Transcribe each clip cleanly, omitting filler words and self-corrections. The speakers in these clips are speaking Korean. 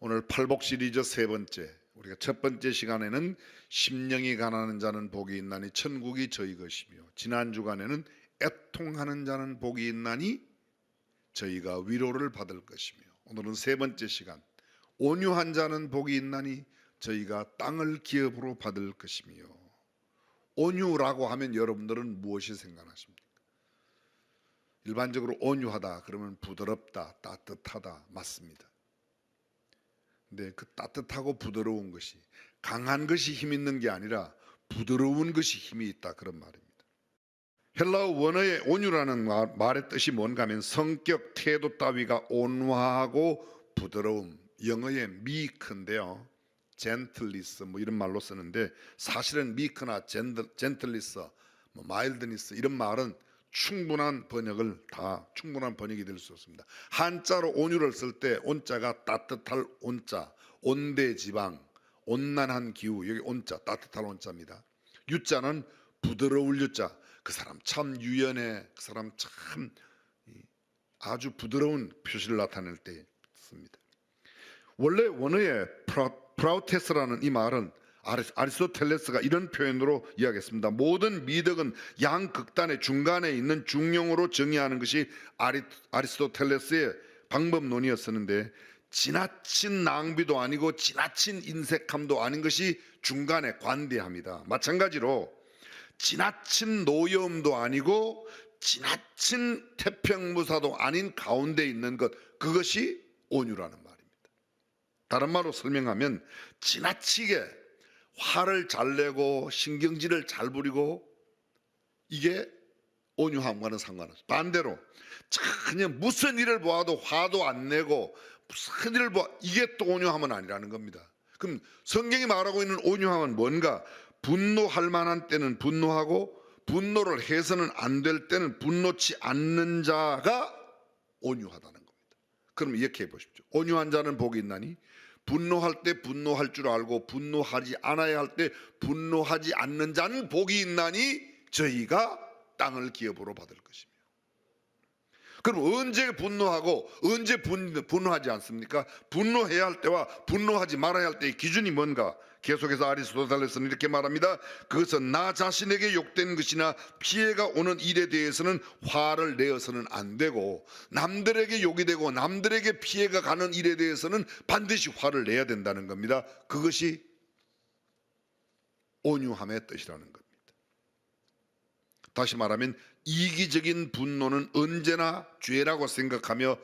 오늘 팔복 시리즈 세 번째, 우리가 첫 번째 시간에는 심령이 가난한 자는 복이 있나니 천국이 저희 것이며, 지난 주간에는 애통하는 자는 복이 있나니 저희가 위로를 받을 것이며, 오늘은 세 번째 시간, 온유한 자는 복이 있나니 저희가 땅을 기업으로 받을 것이며. 온유라고 하면 여러분들은 무엇이 생각나십니까? 일반적으로 온유하다 그러면 부드럽다, 따뜻하다, 맞습니다. 근데 그 따뜻하고 부드러운 것이, 강한 것이 힘 있는 게 아니라 부드러운 것이 힘이 있다, 그런 말입니다. 헬라어 원어의 온유라는 말의 뜻이 뭔가 하면 성격, 태도 따위가 온화하고 부드러움, 영어의 meek인데요, gentleness 뭐 이런 말로 쓰는데, 사실은 meek나 gentleness, mildness 이런 말은 충분한 번역이 될 수 없습니다. 한자로 온유를 쓸 때 온자가 따뜻할 온자, 온대지방, 온난한 기후, 여기 온자 따뜻할 온자입니다. 유자는 부드러울 유자, 그 사람 참 유연해, 그 사람 참 아주 부드러운 표시를 나타낼 때 씁니다. 원래 원어의 프라우테스라는 이 말은 아리스토텔레스가 이런 표현으로 이야기했습니다. 모든 미덕은 양극단의 중간에 있는 중용으로 정의하는 것이 아리스토텔레스의 방법론이었었는데, 지나친 낭비도 아니고 지나친 인색함도 아닌 것이 중간에 관대합니다. 마찬가지로 지나친 노여움도 아니고 지나친 태평무사도 아닌 가운데 있는 것, 그것이 온유라는 말입니다. 다른 말로 설명하면 지나치게 화를 잘 내고 신경질을 잘 부리고, 이게 온유함과는 상관없어요. 반대로 전혀 무슨 일을 보아도 화도 안 내고 무슨 일을 보아, 이게 또 온유함은 아니라는 겁니다. 그럼 성경이 말하고 있는 온유함은 뭔가? 분노할 만한 때는 분노하고 분노를 해서는 안 될 때는 분노치 않는 자가 온유하다는 겁니다. 그럼 이렇게 해보십시오. 온유한 자는 복이 있나니 분노할 때 분노할 줄 알고 분노하지 않아야 할 때 분노하지 않는 자는 복이 있나니 저희가 땅을 기업으로 받을 것이며. 그럼 언제 분노하고 언제 분노하지 않습니까? 분노해야 할 때와 분노하지 말아야 할 때의 기준이 뭔가? 계속해서 아리스토텔레스는 이렇게 말합니다. 그것은 나 자신에게 욕된 것이나 피해가 오는 일에 대해서는 화를 내어서는 안 되고, 남들에게 욕이 되고 남들에게 피해가 가는 일에 대해서는 반드시 화를 내야 된다는 겁니다. 그것이 온유함의 뜻이라는 겁니다. 다시 말하면 이기적인 분노는 언제나 죄라고 생각하며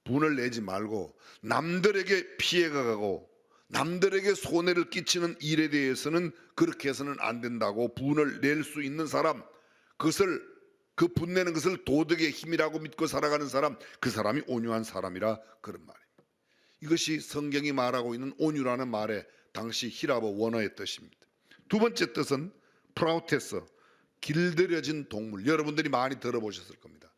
분을 내지 말고, 남들에게 피해가 가고 남들에게 손해를 끼치는 일에 대해서는 그렇게 해서는 안 된다고 분을 낼 수 있는 사람, 그 분내는 것을 도덕의 힘이라고 믿고 살아가는 사람, 그 사람이 온유한 사람이라, 그런 말입니다. 이것이 성경이 말하고 있는 온유라는 말의 당시 히라보 원어의 뜻입니다. 두 번째 뜻은 프라우테스, 길들여진 동물. 여러분들이 많이 들어보셨을 겁니다.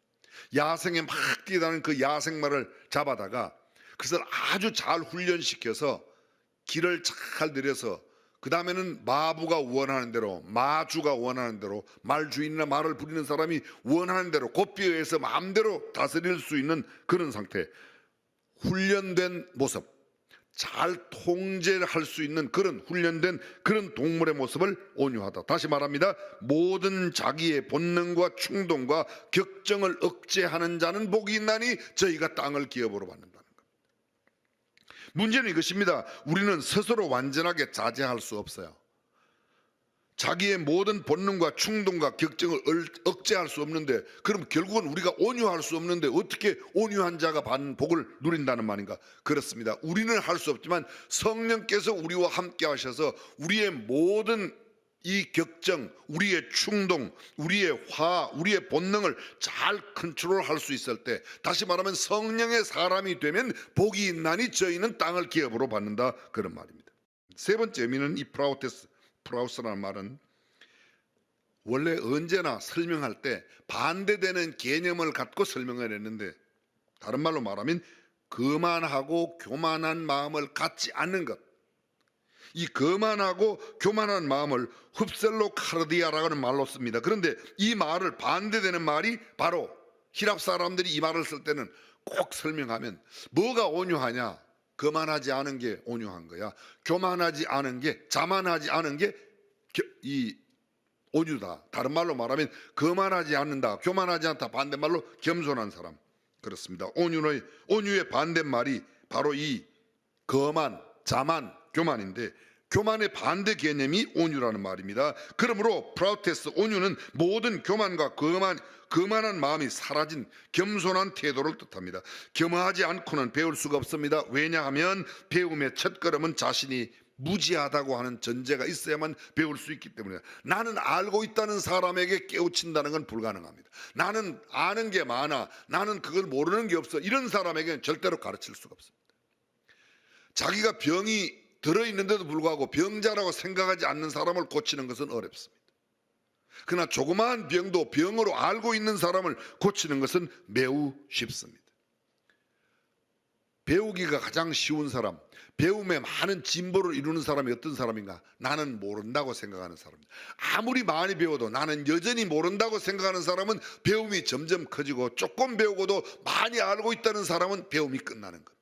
야생에 막 뛰어다니는 그 야생마를 잡아다가 그것을 아주 잘 훈련시켜서 길을 잘 들여서, 그 다음에는 마부가 원하는 대로, 마주가 원하는 대로, 말주인이나 말을 부리는 사람이 원하는 대로 고삐어에서 마음대로 다스릴 수 있는 그런 상태, 훈련된 모습, 잘 통제할 수 있는 그런 훈련된 그런 동물의 모습을 온유하다. 다시 말합니다. 모든 자기의 본능과 충동과 격정을 억제하는 자는 복이 있나니 저희가 땅을 기업으로 받는다는 겁니다. 문제는 이것입니다. 우리는 스스로 완전하게 자제할 수 없어요. 자기의 모든 본능과 충동과 격정을 억제할 수 없는데, 그럼 결국은 우리가 온유할 수 없는데 어떻게 온유한 자가 받는 복을 누린다는 말인가? 그렇습니다. 우리는 할 수 없지만 성령께서 우리와 함께 하셔서 우리의 모든 이 격정, 우리의 충동, 우리의 화, 우리의 본능을 잘 컨트롤할 수 있을 때, 다시 말하면 성령의 사람이 되면 복이 있나니 저희는 땅을 기업으로 받는다, 그런 말입니다. 세 번째 의미는 이 프라우스라는 말은 원래 언제나 설명할 때 반대되는 개념을 갖고 설명을 했는데, 다른 말로 말하면 거만하고 교만한 마음을 갖지 않는 것, 이 거만하고 교만한 마음을 흡셀로 카르디아라고 하는 말로 씁니다. 그런데 이 말을 반대되는 말이 바로 히랍 사람들이 이 말을 쓸 때는 꼭 설명하면 뭐가 온유하냐, 거만하지 않은 게 온유한 거야. 교만하지 않은 게, 자만하지 않은 게 이 온유다. 다른 말로 말하면 거만하지 않는다, 교만하지 않다, 반대말로 겸손한 사람. 그렇습니다. 온유의 반대말이 바로 이 거만, 자만, 교만인데, 교만의 반대 개념이 온유라는 말입니다. 그러므로 프라우테스, 온유는 모든 교만과 거만한 마음이 사라진 겸손한 태도를 뜻합니다. 겸허하지 않고는 배울 수가 없습니다. 왜냐하면 배움의 첫걸음은 자신이 무지하다고 하는 전제가 있어야만 배울 수 있기 때문에, 나는 알고 있다는 사람에게 깨우친다는 건 불가능합니다. 나는 아는 게 많아, 나는 그걸 모르는 게 없어, 이런 사람에게는 절대로 가르칠 수가 없습니다. 자기가 병이 들어있는데도 불구하고 병자라고 생각하지 않는 사람을 고치는 것은 어렵습니다. 그러나 조그마한 병도 병으로 알고 있는 사람을 고치는 것은 매우 쉽습니다. 배우기가 가장 쉬운 사람, 배움에 많은 진보를 이루는 사람이 어떤 사람인가? 나는 모른다고 생각하는 사람입니다. 아무리 많이 배워도 나는 여전히 모른다고 생각하는 사람은 배움이 점점 커지고, 조금 배우고도 많이 알고 있다는 사람은 배움이 끝나는 겁니다.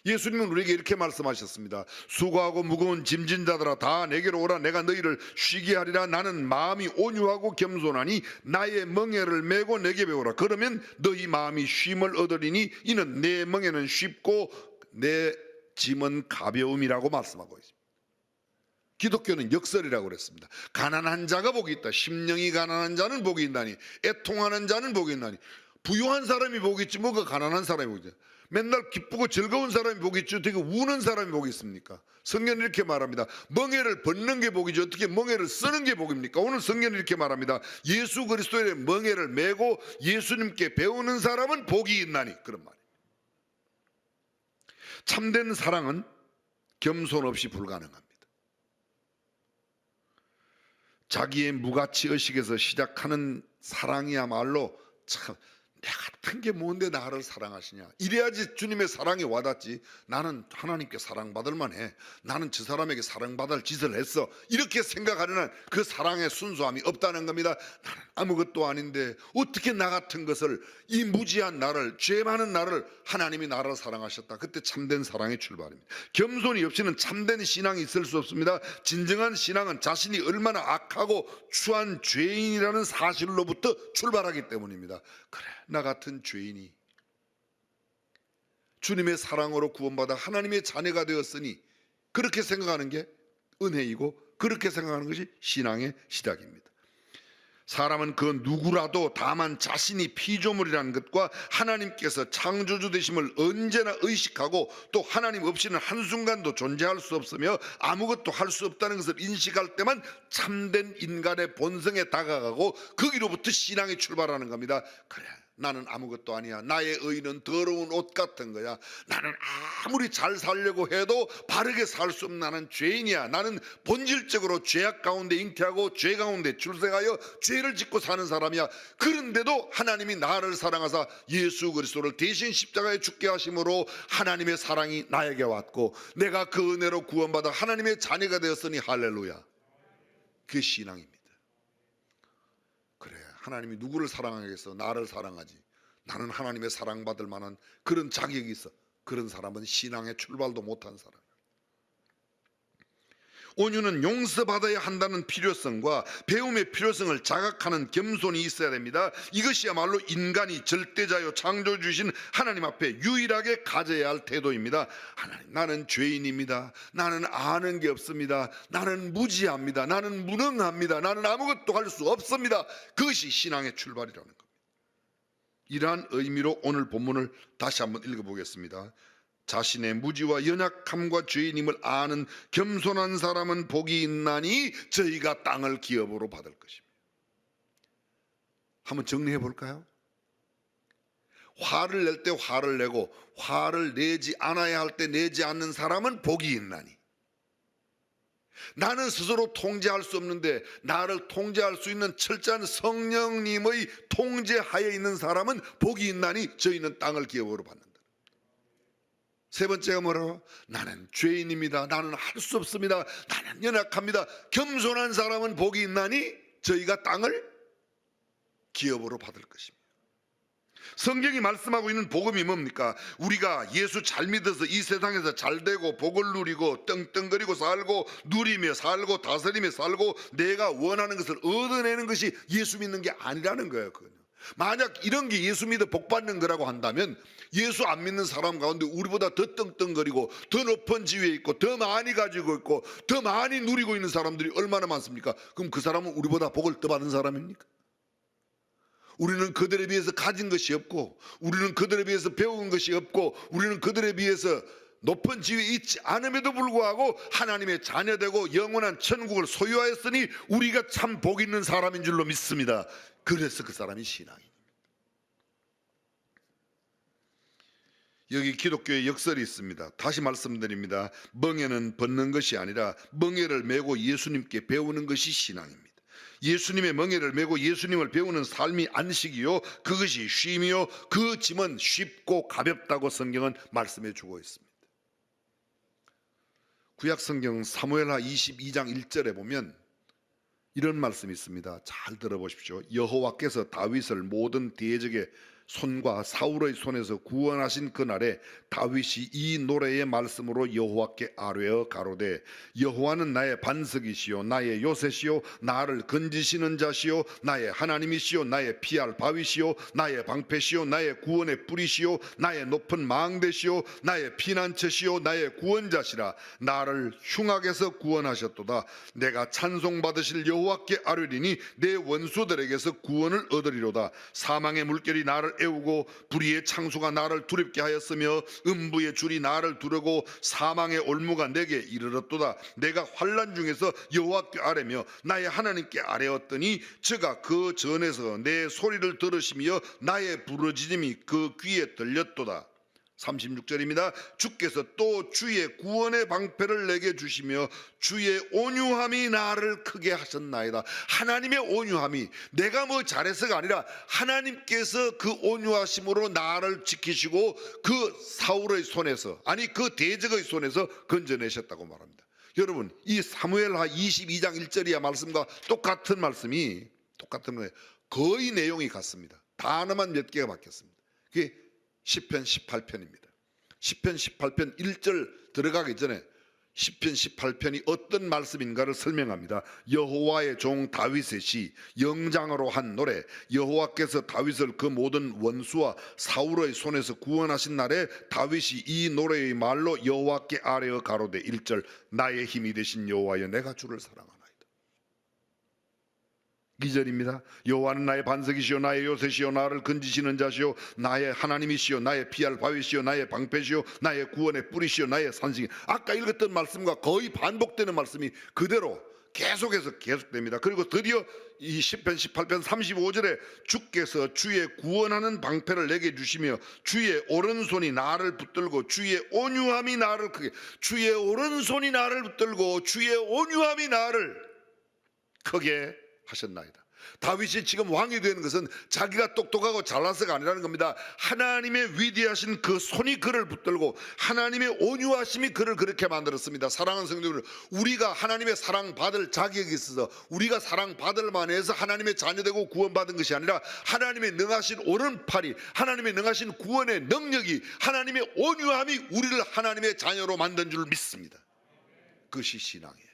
예수님은 우리에게 이렇게 말씀하셨습니다. 수고하고 무거운 짐진 자들아 다 내게로 오라, 내가 너희를 쉬게 하리라. 나는 마음이 온유하고 겸손하니 나의 멍에를 메고 내게 배우라. 그러면 너희 마음이 쉼을 얻으리니 이는 내 멍에는 쉽고 내 짐은 가벼움이라고 말씀하고 있습니다. 기독교는 역설이라고 그랬습니다. 가난한 자가 복이 있다. 심령이 가난한 자는 복이 있나니, 애통하는 자는 복이 있나니. 부유한 사람이 복이 있지 뭐가 가난한 사람이 복이 있다. 맨날 기쁘고 즐거운 사람이 복이 있지 어떻게 우는 사람이 복이 있습니까? 성경은 이렇게 말합니다. 멍에를 벗는 게 복이지 어떻게 멍에를 쓰는 게 복입니까? 오늘 성경은 이렇게 말합니다. 예수 그리스도의 멍에를 메고 예수님께 배우는 사람은 복이 있나니, 그런 말이에요. 참된 사랑은 겸손 없이 불가능합니다. 자기의 무가치 의식에서 시작하는 사랑이야말로 참, 내 같은 게 뭔데 나를 사랑하시냐, 이래야지 주님의 사랑이 와닿지. 나는 하나님께 사랑받을 만해, 나는 저 사람에게 사랑받을 짓을 했어, 이렇게 생각하는 한 그 사랑의 순수함이 없다는 겁니다. 나는 아무것도 아닌데 어떻게 나 같은 것을, 이 무지한 나를, 죄 많은 나를 하나님이 나를 사랑하셨다. 그때 참된 사랑의 출발입니다. 겸손이 없이는 참된 신앙이 있을 수 없습니다. 진정한 신앙은 자신이 얼마나 악하고 추한 죄인이라는 사실로부터 출발하기 때문입니다. 그래, 나 같은 죄인이 주님의 사랑으로 구원받아 하나님의 자녀가 되었으니, 그렇게 생각하는 게 은혜이고 그렇게 생각하는 것이 신앙의 시작입니다. 사람은 그 누구라도 다만 자신이 피조물이라는 것과 하나님께서 창조주 되심을 언제나 의식하고, 또 하나님 없이는 한순간도 존재할 수 없으며 아무것도 할 수 없다는 것을 인식할 때만 참된 인간의 본성에 다가가고 거기로부터 신앙이 출발하는 겁니다. 그래, 나는 아무것도 아니야. 나의 의는 더러운 옷 같은 거야. 나는 아무리 잘 살려고 해도 바르게 살 수 없는 나는 죄인이야. 나는 본질적으로 죄악 가운데 잉태하고 죄 가운데 출생하여 죄를 짓고 사는 사람이야. 그런데도 하나님이 나를 사랑하사 예수 그리스도를 대신 십자가에 죽게 하심으로 하나님의 사랑이 나에게 왔고, 내가 그 은혜로 구원받아 하나님의 자녀가 되었으니 할렐루야. 그게 신앙입니다. 그래, 하나님이 누구를 사랑하겠어? 나를 사랑하지. 나는 하나님의 사랑받을 만한 그런 자격이 있어. 그런 사람은 신앙의 출발도 못한 사람. 온유는 용서받아야 한다는 필요성과 배움의 필요성을 자각하는 겸손이 있어야 됩니다. 이것이야말로 인간이 절대자요 창조주신 하나님 앞에 유일하게 가져야 할 태도입니다. 하나님, 나는 죄인입니다. 나는 아는 게 없습니다. 나는 무지합니다. 나는 무능합니다. 나는 아무것도 할 수 없습니다. 그것이 신앙의 출발이라는 겁니다. 이러한 의미로 오늘 본문을 다시 한번 읽어보겠습니다. 자신의 무지와 연약함과 죄인임을 아는 겸손한 사람은 복이 있나니 저희가 땅을 기업으로 받을 것입니다. 한번 정리해 볼까요? 화를 낼 때 화를 내고 화를 내지 않아야 할 때 내지 않는 사람은 복이 있나니, 나는 스스로 통제할 수 없는데 나를 통제할 수 있는 철저한 성령님의 통제하에 있는 사람은 복이 있나니 저희는 땅을 기업으로 받는다. 세 번째가 뭐라고? 나는 죄인입니다. 나는 할 수 없습니다. 나는 연약합니다. 겸손한 사람은 복이 있나니 저희가 땅을 기업으로 받을 것입니다. 성경이 말씀하고 있는 복음이 뭡니까? 우리가 예수 잘 믿어서 이 세상에서 잘 되고 복을 누리고 떵떵거리고 살고 누리며 살고 다스리며 살고 내가 원하는 것을 얻어내는 것이 예수 믿는 게 아니라는 거예요. 만약 이런 게 예수 믿어 복 받는 거라고 한다면 예수 안 믿는 사람 가운데 우리보다 더 떵떵거리고 더 높은 지위에 있고 더 많이 가지고 있고 더 많이 누리고 있는 사람들이 얼마나 많습니까? 그럼 그 사람은 우리보다 복을 더 받은 사람입니까? 우리는 그들에 비해서 가진 것이 없고 우리는 그들에 비해서 배운 것이 없고 우리는 그들에 비해서 높은 지위에 있지 않음에도 불구하고 하나님의 자녀되고 영원한 천국을 소유하였으니 우리가 참 복 있는 사람인 줄로 믿습니다. 그래서 그 사람이 신앙입니다. 여기 기독교의 역설이 있습니다. 다시 말씀드립니다. 멍에는 벗는 것이 아니라 멍에를 메고 예수님께 배우는 것이 신앙입니다. 예수님의 멍에를 메고 예수님을 배우는 삶이 안식이요 그것이 쉼이요 그 짐은 쉽고 가볍다고 성경은 말씀해 주고 있습니다. 구약성경 사무엘하 22장 1절에 보면 이런 말씀이 있습니다. 잘 들어보십시오. 여호와께서 다윗을 모든 대적의 손과 사울의 손에서 구원하신 그날에 다윗이 이 노래의 말씀으로 여호와께 아뢰어 가로되 여호와는 나의 반석이시요 나의 요새시요 나를 건지시는 자시요 나의 하나님이시요 나의 피할 바위시요 나의 방패시요 나의 구원의 뿌리시요 나의 높은 망대시요 나의 피난처시요 나의 구원자시라. 나를 흉악에서 구원하셨도다. 내가 찬송받으실 여호와께 아뢰리니 내 원수들에게서 구원을 얻으리로다. 사망의 물결이 나를 애우고 불의의 창수가 나를 두렵게 하였으며 음부의 줄이 나를 두르고 사망의 올무가 내게 이르렀도다. 내가 환난 중에서 여호와께 아뢰며 나의 하나님께 아뢰었더니 저가 그 전에서 내 소리를 들으시며 나의 부르짖음이 그 귀에 들렸도다. 36절입니다. 주께서 또 주의 구원의 방패를 내게 주시며 주의 온유함이 나를 크게 하셨나이다. 하나님의 온유함이 내가 뭐 잘해서가 아니라 하나님께서 그 온유하심으로 나를 지키시고 그 사울의 손에서 아니 그 대적의 손에서 건져내셨다고 말합니다. 여러분 이 사무엘하 22장 1절이야 말씀과 똑같은 말씀이 똑같은 거예요. 거의 내용이 같습니다. 단어만 몇 개가 바뀌었습니다. 그게 시편 18편입니다. 시편 18편 1절 들어가기 전에 시편 18편이 어떤 말씀인가를 설명합니다. 여호와의 종 다윗의 시 영장으로 한 노래. 여호와께서 다윗을 그 모든 원수와 사울의 손에서 구원하신 날에 다윗이 이 노래의 말로 여호와께 아뢰어 가로되 1절 나의 힘이 되신 여호와여 내가 주를 사랑하나이다. 2절입니다. 여호와는 나의 반석이시요 나의 요새시요 나를 건지시는 자시요 나의 하나님이시요 나의 피할 바위시요 나의 방패시요 나의 구원의 뿌리시요 나의 산승이. 아까 읽었던 말씀과 거의 반복되는 말씀이 그대로 계속해서 계속됩니다. 그리고 드디어 이 시편 18편 35절에 주께서 주의 구원하는 방패를 내게 주시며 주의 오른손이 나를 붙들고 주의 온유함이 나를 크게 주의 오른손이 나를 붙들고 주의 온유함이 나를 크게 하셨나이다. 다윗이 지금 왕이 되는 것은 자기가 똑똑하고 잘나서가 아니라는 겁니다. 하나님의 위대하신 그 손이 그를 붙들고 하나님의 온유하심이 그를 그렇게 만들었습니다. 사랑하는 성도들, 우리가 하나님의 사랑받을 자격이 있어서 우리가 사랑받을 만해서 하나님의 자녀되고 구원받은 것이 아니라 하나님의 능하신 오른팔이 하나님의 능하신 구원의 능력이 하나님의 온유함이 우리를 하나님의 자녀로 만든 줄 믿습니다. 그것이 신앙이에요.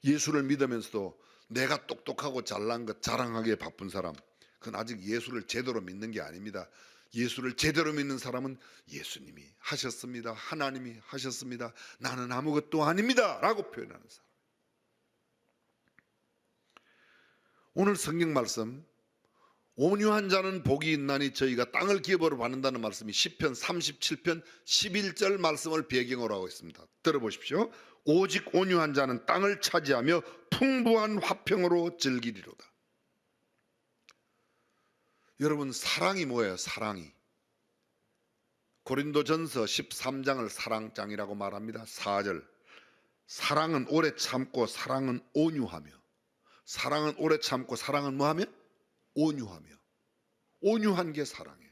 예수를 믿으면서도 내가 똑똑하고 잘난 것 자랑하기에 바쁜 사람, 그건 아직 예수를 제대로 믿는 게 아닙니다. 예수를 제대로 믿는 사람은 예수님이 하셨습니다. 하나님이 하셨습니다. 나는 아무것도 아닙니다 라고 표현하는 사람. 오늘 성경 말씀 온유한 자는 복이 있나니 저희가 땅을 기업으로 받는다는 말씀이 시편 37편 11절 말씀을 배경으로 하고 있습니다. 들어보십시오. 오직 온유한 자는 땅을 차지하며 풍부한 화평으로 즐기리로다. 여러분 사랑이 뭐예요? 사랑이 고린도전서 13장을 사랑장이라고 말합니다. 4절 사랑은 오래 참고 사랑은 온유하며 사랑은 오래 참고 사랑은 뭐하며? 온유하며. 온유한 게 사랑이에요.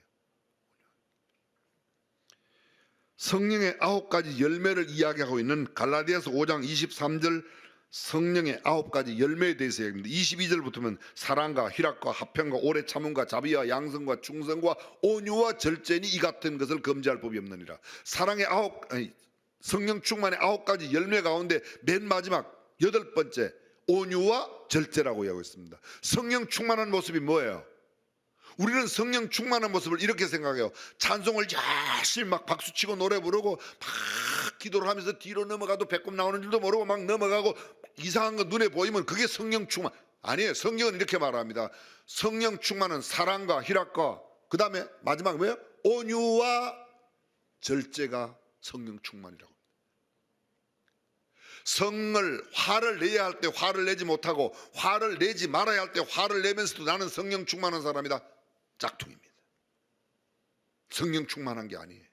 성령의 9가지 열매를 이야기하고 있는 갈라디아서 5장 23절 성령의 9가지 열매에 대해서 얘기합니다. 22절부터는 사랑과 희락과 화평과 오래 참음과 자비와 양성과 충성과 온유와 절제니 이 같은 것을 금지할 법이 없느니라. 성령 충만의 9가지 열매 가운데 맨 마지막 8번째 온유와 절제라고 이야기하고 있습니다. 성령 충만한 모습이 뭐예요? 우리는 성령 충만한 모습을 이렇게 생각해요. 찬송을 열심히 막 박수치고 노래 부르고 막 기도를 하면서 뒤로 넘어가도 배꼽 나오는 줄도 모르고 막 넘어가고 이상한 거 눈에 보이면 그게 성령 충만. 아니에요. 성경은 이렇게 말합니다. 성령 충만은 사랑과 희락과 그 다음에 마지막 뭐예요? 온유와 절제가 성령 충만이라고. 화를 내야 할 때 화를 내지 못하고 화를 내지 말아야 할 때 화를 내면서도 나는 성령 충만한 사람이다. 짝퉁입니다. 성령 충만한 게 아니에요.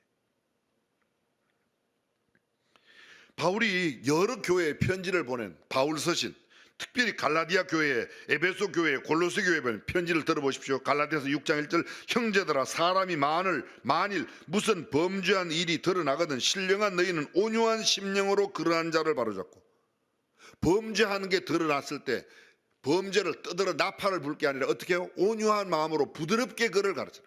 바울이 여러 교회에 편지를 보낸 바울 서신, 특별히 갈라디아 교회, 에베소 교회, 골로새 교회에 보낸 편지를 들어보십시오. 갈라디아서 6장 1절 형제들아 사람이 만일 무슨 범죄한 일이 드러나거든 신령한 너희는 온유한 심령으로 그러한 자를 바로잡고. 범죄하는 게 드러났을 때 범죄를 떠들어 나팔을 불 게 아니라 어떻게 해요? 온유한 마음으로 부드럽게 그를 가르쳐라.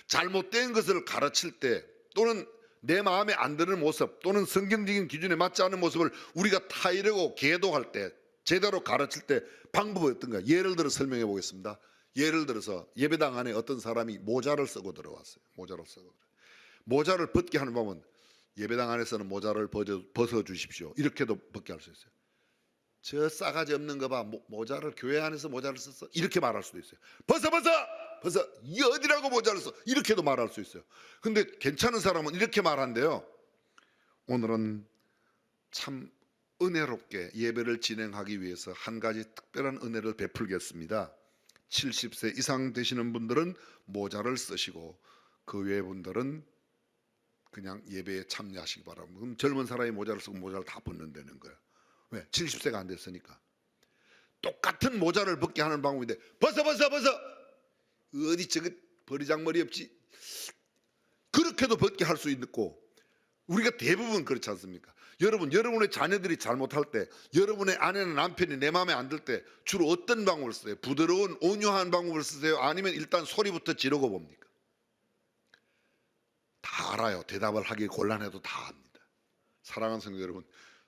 잘못된 것을 가르칠 때 또는 내 마음에 안 드는 모습 또는 성경적인 기준에 맞지 않은 모습을 우리가 타이르고 계도할 때 제대로 가르칠 때 방법이 어떤가? 예를 들어 설명해 보겠습니다. 예를 들어서 예배당 안에 어떤 사람이 모자를 쓰고 들어왔어요. 모자를 벗게 하는 방법은 예배당 안에서는 모자를 벗어 주십시오. 이렇게도 벗게 할 수 있어요. 저 싸가지 없는 거 봐. 모자를 교회 안에서 모자를 썼어. 이렇게 말할 수도 있어요. 벗어. 이 어디라고 모자를 써. 이렇게도 말할 수 있어요. 근데 괜찮은 사람은 이렇게 말한대요. 오늘은 참 은혜롭게 예배를 진행하기 위해서 한 가지 특별한 은혜를 베풀겠습니다. 70세 이상 되시는 분들은 모자를 쓰시고 그 외의 분들은 그냥 예배에 참여하시기 바랍니다. 그럼 젊은 사람이 모자를 쓰고 모자를 다 벗는다는 거예요. 왜? 70세가 안 됐으니까. 똑같은 모자를 벗게 하는 방법인데 벗어. 어디 저거 버리장머리 없지? 그렇게도 벗게 할 수 있고 우리가 대부분 그렇지 않습니까? 여러분의 자녀들이 잘못할 때 여러분의 아내나 남편이 내 마음에 안 들 때 주로 어떤 방법을 쓰세요? 부드러운 온유한 방법을 쓰세요? 아니면 일단 소리부터 지르고 봅니까? 다 알아요. 대답을 하기 곤란해도 다 압니다. 사랑하는 성도 여러분,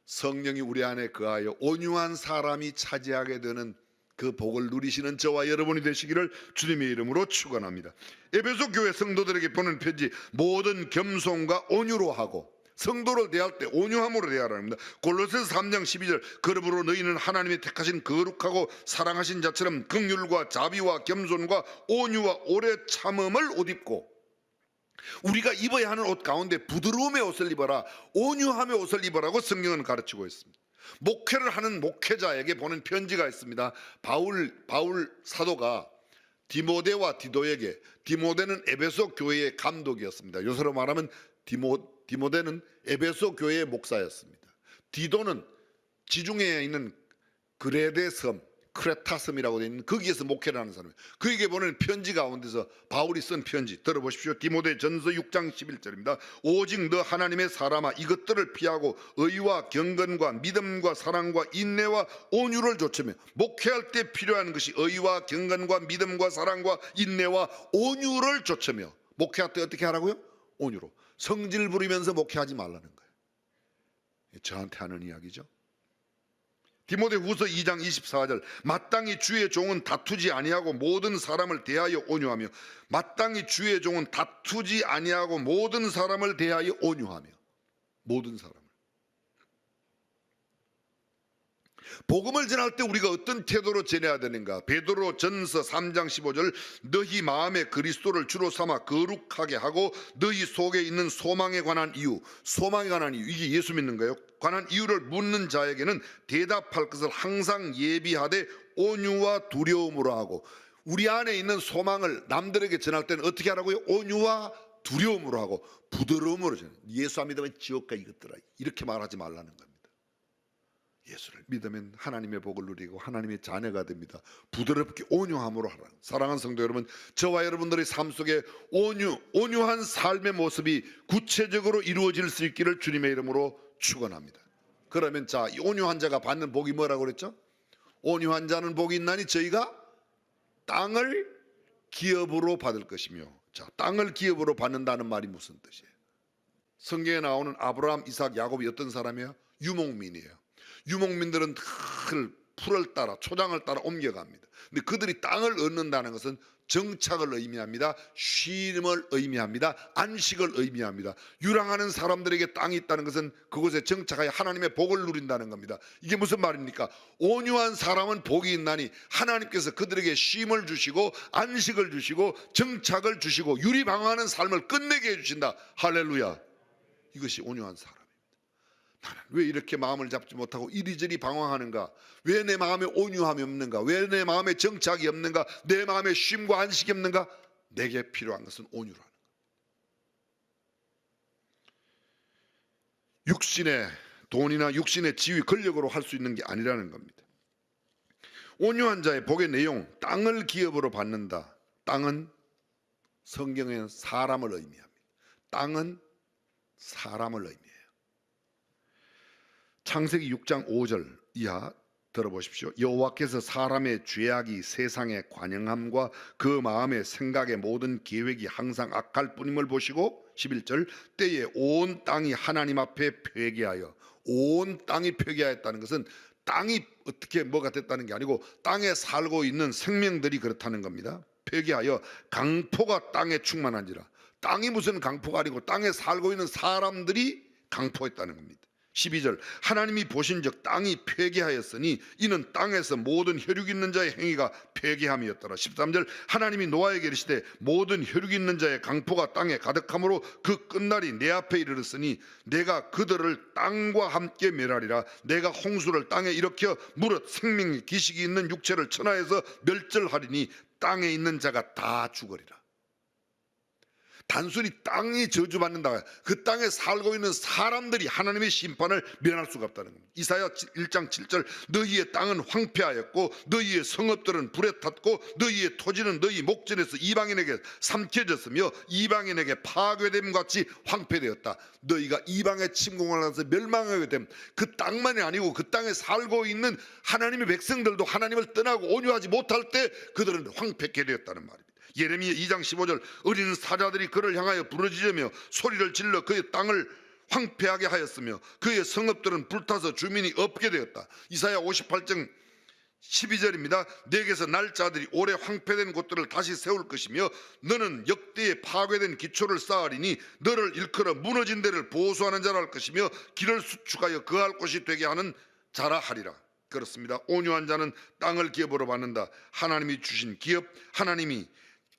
성령이 우리 안에 거하여 온유한 사람이 차지하게 되는 그 복을 누리시는 저와 여러분이 되시기를 주님의 이름으로 축원합니다. 에베소 교회 성도들에게 보낸 편지 모든 겸손과 온유로 하고 성도를 대할 때 온유함으로 대하라는 겁니다. 골로새서 3장 12절 그러므로 너희는 하나님의 택하신 거룩하고 사랑하신 자처럼 긍휼과 자비와 겸손과 온유와 오래 참음을 옷 입고 우리가 입어야 하는 옷 가운데 부드러움의 옷을 입어라, 온유함의 옷을 입어라고 성경은 가르치고 있습니다. 목회를 하는 목회자에게 보낸 편지가 있습니다. 바울 사도가 디모데와 디도에게, 디모데는 에베소 교회의 감독이었습니다. 요새로 말하면 디모데는 에베소 교회의 목사였습니다. 디도는 지중해에 있는 그레데 섬, 크레타 섬이라고 되어 있는 거기에서 목회를 하는 사람이에요. 그에게 보낸 편지 가운데서 바울이 쓴 편지 들어보십시오. 디모데 전서 6장 11절입니다. 오직 너 하나님의 사람아 이것들을 피하고 의와 경건과 믿음과 사랑과 인내와 온유를 좇으며. 목회할 때 필요한 것이 의와 경건과 믿음과 사랑과 인내와 온유를 좇으며. 목회할 때 어떻게 하라고요? 온유로. 성질 부리면서 목회하지 말라는 거예요. 저한테 하는 이야기죠. 디모데후서 2장 24절 마땅히 주의 종은 다투지 아니하고 모든 사람을 대하여 온유하며. 마땅히 주의 종은 다투지 아니하고 모든 사람을 대하여 온유하며. 모든 사람을. 복음을 전할 때 우리가 어떤 태도로 전해야 되는가? 베드로 전서 3장 15절 너희 마음에 그리스도를 주로 삼아 거룩하게 하고 너희 속에 있는 소망에 관한 이유, 이게 예수 믿는 거예요. 관한 이유를 묻는 자에게는 대답할 것을 항상 예비하되 온유와 두려움으로 하고. 우리 안에 있는 소망을 남들에게 전할 때는 어떻게 하라고요? 온유와 두려움으로 하고 부드러움으로 전해. 예수 안 믿으면 지옥 가 이것들아, 이렇게 말하지 말라는 겁니다. 예수를 믿으면 하나님의 복을 누리고 하나님의 자녀가 됩니다. 부드럽게 온유함으로 하라. 사랑하는 성도 여러분, 저와 여러분들의 삶 속에 온유한 삶의 모습이 구체적으로 이루어질 수 있기를 주님의 이름으로 축원합니다. 그러면 자, 이 온유한 자가 받는 복이 뭐라고 그랬죠? 온유한 자는 복이 있나니 저희가 땅을 기업으로 받을 것이며. 자, 땅을 기업으로 받는다는 말이 무슨 뜻이에요? 성경에 나오는 아브라함, 이삭, 야곱이 어떤 사람이에요? 유목민이에요. 유목민들은 늘 풀을 따라, 초장을 따라 옮겨갑니다. 근데 그들이 땅을 얻는다는 것은 정착을 의미합니다. 쉼을 의미합니다. 안식을 의미합니다. 유랑하는 사람들에게 땅이 있다는 것은 그곳에 정착하여 하나님의 복을 누린다는 겁니다. 이게 무슨 말입니까? 온유한 사람은 복이 있나니 하나님께서 그들에게 쉼을 주시고 안식을 주시고 정착을 주시고 유리방황하는 삶을 끝내게 해주신다. 할렐루야. 이것이 온유한 사람. 나는 왜 이렇게 마음을 잡지 못하고 이리저리 방황하는가? 왜 내 마음에 온유함이 없는가? 왜 내 마음에 정착이 없는가? 내 마음에 쉼과 안식이 없는가? 내게 필요한 것은 온유라는 것. 육신의 돈이나 육신의 지위, 권력으로 할 수 있는 게 아니라는 겁니다. 온유한 자의 복의 내용, 땅을 기업으로 받는다. 땅은 성경에는 사람을 의미합니다. 땅은 사람을 의미해요. 창세기 6장 5절 이하 들어보십시오. 여호와께서 사람의 죄악이 세상의 관영함과 그 마음의 생각의 모든 계획이 항상 악할 뿐임을 보시고 11절 때에 온 땅이 하나님 앞에 회개하여. 온 땅이 회개하였다는 것은 땅이 어떻게 뭐가 됐다는 게 아니고 땅에 살고 있는 생명들이 그렇다는 겁니다. 회개하여 강포가 땅에 충만한지라. 땅이 무슨 강포가 아니고 땅에 살고 있는 사람들이 강포했다는 겁니다. 12절 하나님이 보신즉 땅이 폐개하였으니 이는 땅에서 모든 혈육 있는 자의 행위가 폐개함이었더라. 13절 하나님이 노아에게 이르시되 모든 혈육 있는 자의 강포가 땅에 가득함으로 그 끝날이 내 앞에 이르렀으니 내가 그들을 땅과 함께 멸하리라. 내가 홍수를 땅에 일으켜 무릇 생명이 기식이 있는 육체를 천하에서 멸절하리니 땅에 있는 자가 다 죽으리라. 단순히 땅이 저주받는다. 그 땅에 살고 있는 사람들이 하나님의 심판을 면할 수가 없다는 겁니다. 이사야 1장 7절 너희의 땅은 황폐하였고 너희의 성읍들은 불에 탔고 너희의 토지는 너희 목전에서 이방인에게 삼켜졌으며 이방인에게 파괴됨 같이 황폐되었다. 너희가 이방의 침공을 하면서 멸망하게 됨. 그 땅만이 아니고 그 땅에 살고 있는 하나님의 백성들도 하나님을 떠나고 온유하지 못할 때 그들은 황폐케 되었다는 말입니다. 예레미야 2장 15절 어린 사자들이 그를 향하여 부르짖으며 소리를 질러 그의 땅을 황폐하게 하였으며 그의 성읍들은 불타서 주민이 없게 되었다. 이사야 58장 12절입니다. 내게서 날 자들이 오래 황폐된 곳들을 다시 세울 것이며 너는 역대에 파괴된 기초를 쌓으리니 너를 일컬어 무너진 데를 보수하는 자라 할 것이며 길을 수축하여 거할 곳이 되게 하는 자라 하리라. 그렇습니다. 온유한 자는 땅을 기업으로 받는다. 하나님이 주신 기업,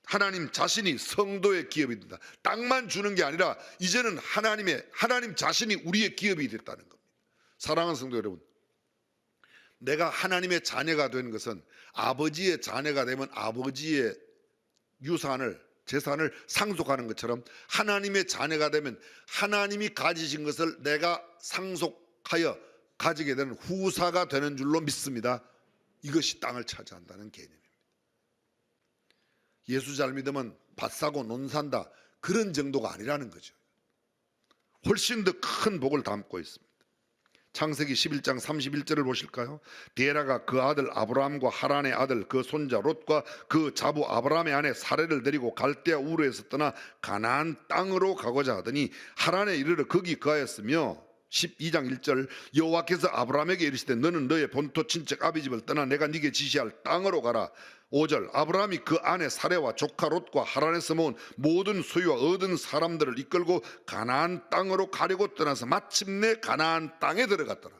하나님 자신이 성도의 기업이 된다. 땅만 주는 게 아니라 이제는 하나님 자신이 우리의 기업이 됐다는 겁니다. 사랑하는 성도 여러분, 내가 하나님의 자녀가 된 것은 아버지의 자녀가 되면 아버지의 재산을 상속하는 것처럼 하나님의 자녀가 되면 하나님이 가지신 것을 내가 상속하여 가지게 되는 후사가 되는 줄로 믿습니다. 이것이 땅을 차지한다는 개념입니다. 예수 잘 믿으면 밭 사고 논 산다 그런 정도가 아니라는 거죠. 훨씬 더 큰 복을 담고 있습니다. 창세기 11장 31절을 보실까요? 데라가 그 아들 아브라함과 하란의 아들 그 손자 롯과 그 자부 아브라함의 아내 사레를 데리고 갈대아 우르에서 떠나 가나안 땅으로 가고자 하더니 하란에 이르러 거기 거하였으며 12장 1절 여호와께서 아브라함에게 이르시되 너는 너의 본토 친척 아비집을 떠나 내가 네게 지시할 땅으로 가라. 5절 아브라함이 그 아내 사레와 조카 롯과 하란에서 모은 모든 소유와 얻은 사람들을 이끌고 가나안 땅으로 가려고 떠나서 마침내 가나안 땅에 들어갔더라.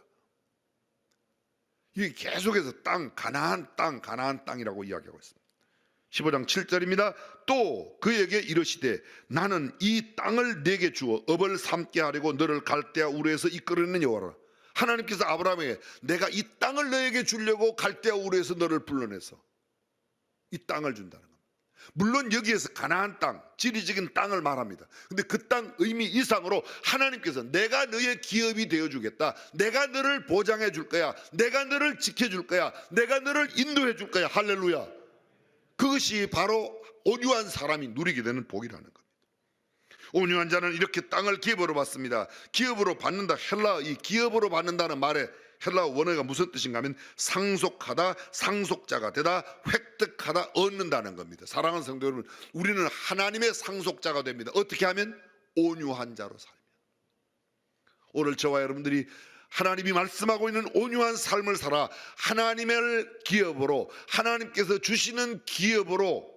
이게 계속해서 가나안 땅이라고 이야기하고 있습니다. 15장 7절입니다. 또 그에게 이르시되 나는 이 땅을 내게 주어 업을 삼게 하려고 너를 갈대아 우르에서 이끌어낸 여호와라. 하나님께서 아브라함에게 내가 이 땅을 너에게 주려고 갈대아 우르에서 너를 불러내서 이 땅을 준다는 겁니다. 물론 여기에서 가나안 땅, 지리적인 땅을 말합니다. 근데 그 땅 의미 이상으로 하나님께서 내가 너의 기업이 되어주겠다. 내가 너를 보장해 줄 거야. 내가 너를 지켜줄 거야. 내가 너를 인도해 줄 거야. 할렐루야. 그것이 바로 온유한 사람이 누리게 되는 복이라는 겁니다. 온유한 자는 이렇게 땅을 기업으로 받습니다. 기업으로 받는다. 헬라 이 기업으로 받는다는 말에 헬라어 원어가 무슨 뜻인가 하면 상속하다, 상속자가 되다, 획득하다, 얻는다는 겁니다. 사랑하는 성도 여러분, 우리는 하나님의 상속자가 됩니다. 어떻게 하면? 온유한 자로 살면. 오늘 저와 여러분들이 하나님이 말씀하고 있는 온유한 삶을 살아 하나님의 기업으로, 하나님께서 주시는 기업으로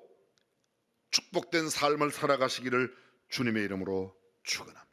축복된 삶을 살아가시기를 주님의 이름으로 축원합니다.